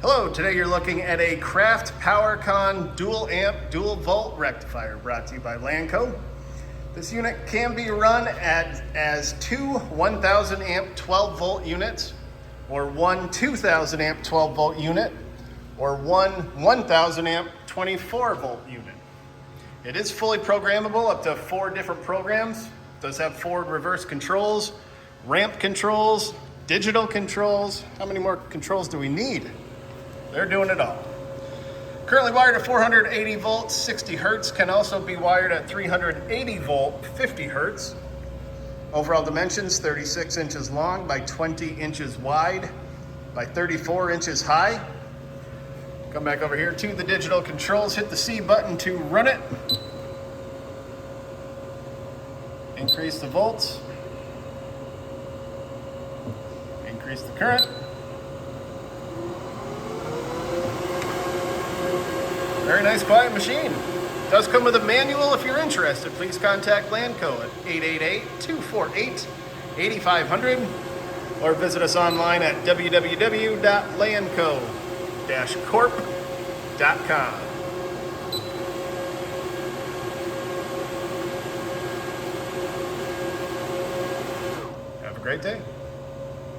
Hello, today you're looking at a Kraftpowercon dual amp, dual volt rectifier brought to you by Lanco. This unit can be run as two 1000 amp 12 volt units, or one 2000 amp 12 volt unit, or one 1000 amp 24 volt unit. It is fully programmable up to 4 different programs. It does have forward reverse controls, ramp controls, digital controls. How many more controls do we need? They're doing it all. Currently wired at 480 volts, 60 hertz, can also be wired at 380 volt, 50 hertz. Overall dimensions, 36 inches long by 20 inches wide by 34 inches high. Come back over here to the digital controls, hit the C button to run it. Increase the volts. Increase the current. Very nice, quiet machine. Does come with a manual. If you're interested, please contact Lanco at 888-248-8500 or visit us online at www.lanco-corp.com. Have a great day.